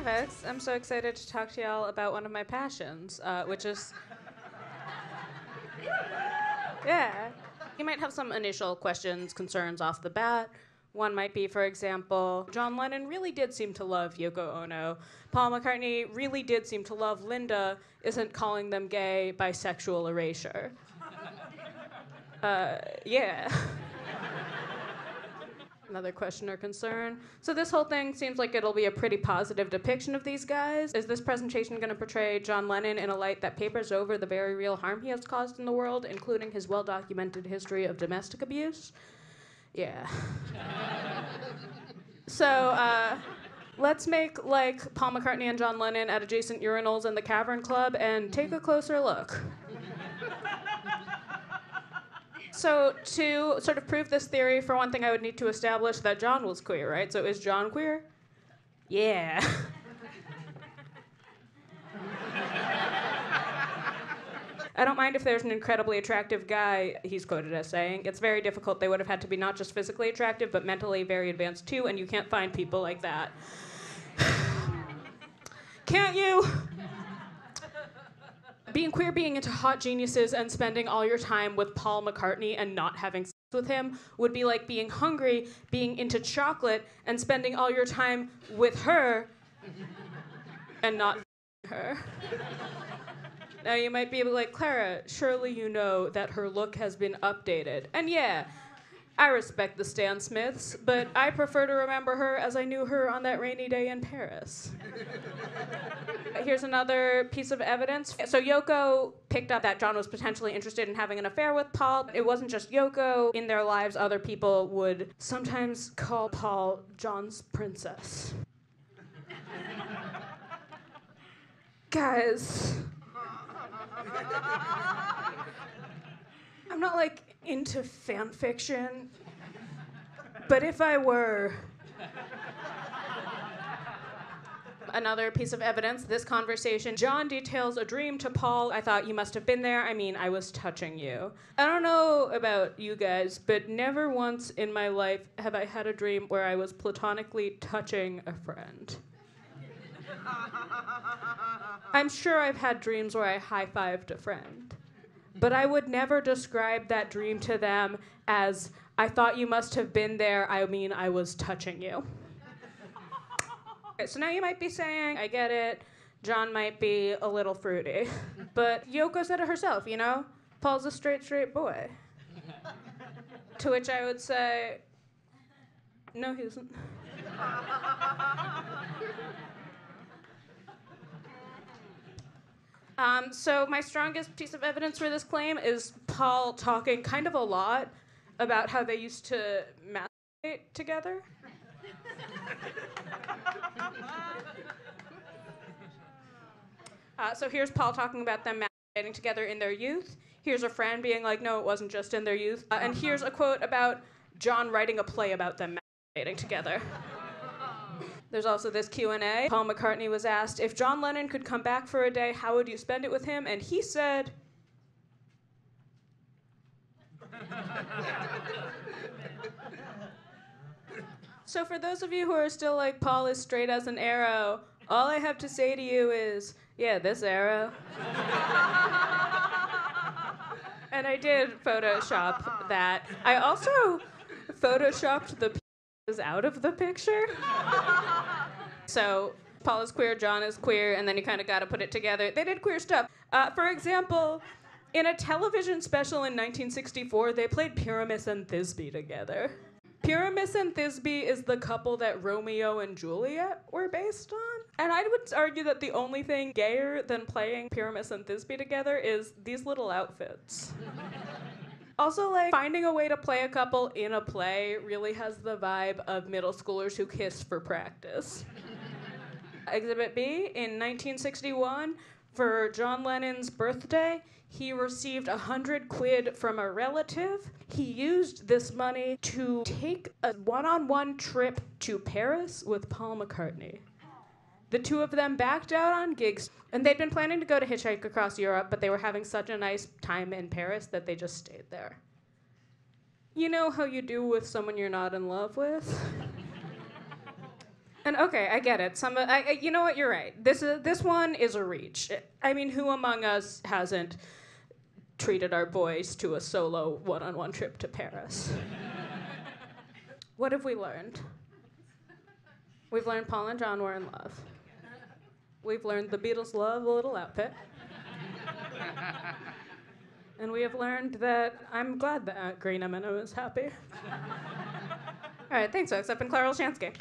folks. I'm so excited to talk to y'all about one of my passions, which is... Yeah. You might have some initial questions, concerns off the bat. One might be, for example, John Lennon really did seem to love Yoko Ono. Paul McCartney really did seem to love Linda. Isn't calling them gay bisexual erasure? Yeah. Another question or concern. So this whole thing seems like it'll be a pretty positive depiction of these guys. Is this presentation going to portray John Lennon in a light that papers over the very real harm he has caused in the world, including his well-documented history of domestic abuse? Yeah. So, let's make like Paul McCartney and John Lennon at adjacent urinals in the Cavern Club and take a closer look. So to sort of prove this theory, for one thing, I would need to establish that John was queer, right? So is John queer? Yeah. I don't mind if there's an incredibly attractive guy, he's quoted as saying. It's very difficult. They would have had to be not just physically attractive, but mentally very advanced too, and you can't find people like that. Can't you? Being queer, being into hot geniuses, and spending all your time with Paul McCartney and not having sex with him would be like being hungry, being into chocolate, and spending all your time with her and not her. Now you might be like, Clara, surely you know that her look has been updated. And yeah, I respect the Stan Smiths, but I prefer to remember her as I knew her on that rainy day in Paris. Here's another piece of evidence. So Yoko picked up that John was potentially interested in having an affair with Paul. It wasn't just Yoko. In their lives, other people would sometimes call Paul John's princess. Guys, I'm not like into fan fiction, but if I were... Another piece of evidence, this conversation. John details a dream to Paul. I thought you must have been there. I mean, I was touching you. I don't know about you guys, but never once in my life have I had a dream where I was platonically touching a friend. I'm sure I've had dreams where I high-fived a friend, but I would never describe that dream to them as, I thought you must have been there. I mean, I was touching you. Okay, so now you might be saying, I get it, John might be a little fruity. But Yoko said it herself, you know? Paul's a straight boy. To which I would say, no, he isn't. So my strongest piece of evidence for this claim is Paul talking kind of a lot about how they used to masturbate together. So here's Paul talking about them masturbating together in their youth. Here's a friend being like, no, it wasn't just in their youth. And here's a quote about John writing a play about them masturbating together. There's also this Q&A. Paul McCartney was asked, if John Lennon could come back for a day, how would you spend it with him? And he said... So for those of you who are still like, Paul is straight as an arrow, all I have to say to you is, yeah, this arrow. And I did Photoshop that. I also Photoshopped the pieces out of the picture. So Paul is queer, John is queer, and then you kind of got to put it together. They did queer stuff. For example, in a television special in 1964, they played Pyramus and Thisbe together. Pyramus and Thisbe is the couple that Romeo and Juliet were based on. And I would argue that the only thing gayer than playing Pyramus and Thisbe together is these little outfits. Also, like, finding a way to play a couple in a play really has the vibe of middle schoolers who kiss for practice. Exhibit B, in 1961, for John Lennon's birthday, he received 100 quid from a relative. He used this money to take a one-on-one trip to Paris with Paul McCartney. The two of them backed out on gigs, and they'd been planning to go to hitchhike across Europe, but they were having such a nice time in Paris that they just stayed there. You know how you do with someone you're not in love with? And okay, I get it. You know what? You're right. This one is a reach. I mean, who among us hasn't treated our boys to a solo one-on-one trip to Paris? What have we learned? We've learned Paul and John were in love. We've learned the Beatles love a little outfit. And we have learned that I'm glad that Aunt Green M&M is happy. All right, thanks, folks. I've been Clara Olshansky.